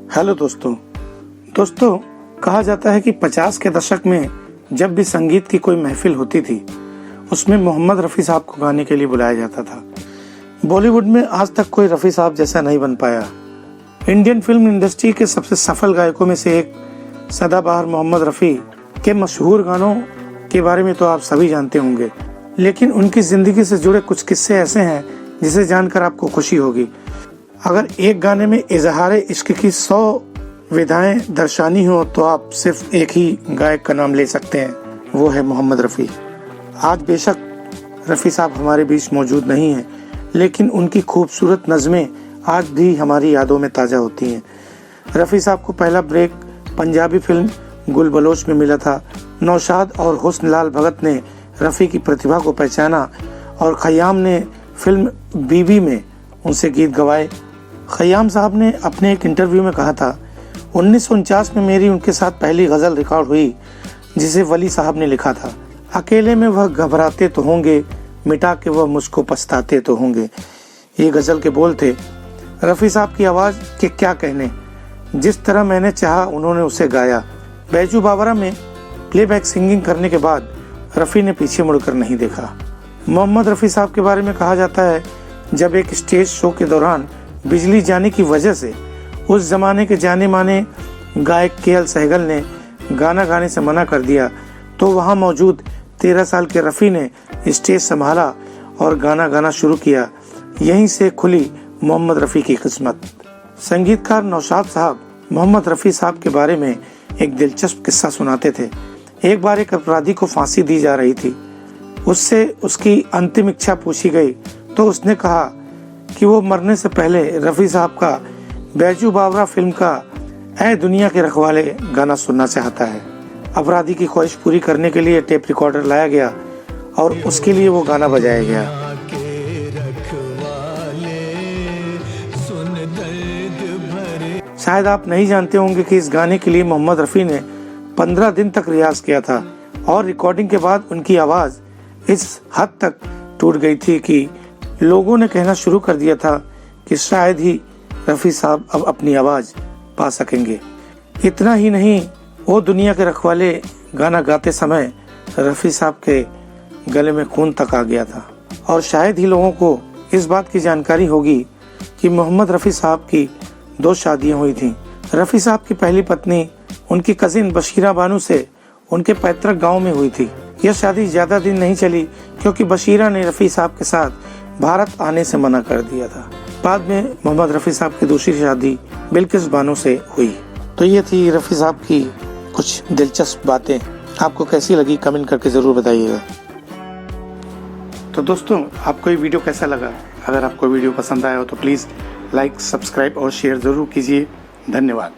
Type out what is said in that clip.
Hello दोस्तों कहा जाता है कि 50 के दशक में जब भी संगीत की कोई महफिल होती थी उसमें मोहम्मद रफ़ी साहब को गाने के लिए बुलाया जाता था। बॉलीवुड में आज तक कोई रफ़ी साहब जैसा नहीं बन पाया। इंडियन फिल्म इंडस्ट्री के सबसे सफल गायकों में से एक सदाबहार मोहम्मद रफ़ी के मशहूर गानों के बारे में तो आप सभी जानते होंगे, लेकिन उनकी जिंदगी से जुड़े कुछ किस्से ऐसे हैं जिसे जानकर आपको खुशी होगी। अगर एक गाने में इजहार इश्क की 100 विधाएं दर्शानी हो तो आप सिर्फ एक ही गायक का नाम ले सकते हैं, वो है मोहम्मद रफ़ी। आज बेशक रफ़ी साहब हमारे बीच मौजूद नहीं हैं, लेकिन उनकी खूबसूरत नज़में आज भी हमारी यादों में ताज़ा होती हैं। रफ़ी साहब को पहला ब्रेक पंजाबी फिल्म गुल बलोच में मिला था। नौशाद और हुस्न लाल भगत ने रफ़ी की प्रतिभा को पहचाना और खयाम ने फिल्म बीबी में उनसे गीत गवाए। खयाम साहब ने अपने एक इंटरव्यू में कहा था, 1949 में मेरी उनके साथ पहली गज़ल रिकॉर्ड हुई जिसे वली साहब ने लिखा था। अकेले में वह घबराते तो होंगे, मिटा के वह मुझको पछताते तो होंगे। ये गज़ल के बोल थे। रफ़ी साहब की आवाज़ के क्या कहने, जिस तरह मैंने चाहा उन्होंने उसे गाया। बैजू बावरा में प्लेबैक सिंगिंग करने के बाद रफ़ी ने पीछे मुड़कर नहीं देखा। मोहम्मद रफ़ी साहब के बारे में कहा जाता है, जब एक स्टेज शो के दौरान बिजली जाने की वजह से उस जमाने के जाने माने गायक के.एल. सहगल ने गाना गाने से मना कर दिया तो वहां मौजूद 13 साल के रफ़ी ने स्टेज संभाला और गाना गाना शुरू किया। यहीं से खुली मोहम्मद रफ़ी की किस्मत। संगीतकार नौशाद साहब मोहम्मद रफ़ी साहब के बारे में एक दिलचस्प किस्सा सुनाते थे। एक बार एक अपराधी को फांसी दी जा रही थी। उससे उसकी अंतिम इच्छा पूछी गई तो उसने कहा कि वो मरने से पहले रफ़ी साहब का बैजू बावरा फिल्म का ऐ दुनिया के रखवाले गाना सुनना चाहता है। अपराधी की ख्वाहिश पूरी करने के लिए टेप रिकॉर्डर लाया गया और उसके लिए वो गाना बजाया गया। शायद आप नहीं जानते होंगे कि इस गाने के लिए मोहम्मद रफ़ी ने 15 दिन तक रियाज किया था और रिकॉर्डिंग के बाद उनकी आवाज़ इस हद तक टूट गई थी कि लोगों ने कहना शुरू कर दिया था कि शायद ही रफ़ी साहब अब अपनी आवाज़ पा सकेंगे। इतना ही नहीं, वो दुनिया के रखवाले गाना गाते समय रफ़ी साहब के गले में खून तक आ गया था। और शायद ही लोगों को इस बात की जानकारी होगी कि मोहम्मद रफ़ी साहब की 2 शादियां हुई थीं। रफ़ी साहब की पहली पत्नी उनकी कजिन बशीरा बानू से उनके पैतृक गांव में हुई थी। यह शादी ज़्यादा दिन नहीं चली क्योंकि बशीरा ने रफ़ी साहब के साथ भारत आने से मना कर दिया था। बाद में मोहम्मद रफ़ी साहब की दूसरी शादी बिल्किस बानो से हुई। तो ये थी रफ़ी साहब की कुछ दिलचस्प बातें। आपको कैसी लगी कमेंट करके ज़रूर बताइएगा। तो दोस्तों, आपको ये वीडियो कैसा लगा? अगर आपको वीडियो पसंद आया हो तो प्लीज़ लाइक, सब्सक्राइब और शेयर ज़रूर कीजिए। धन्यवाद।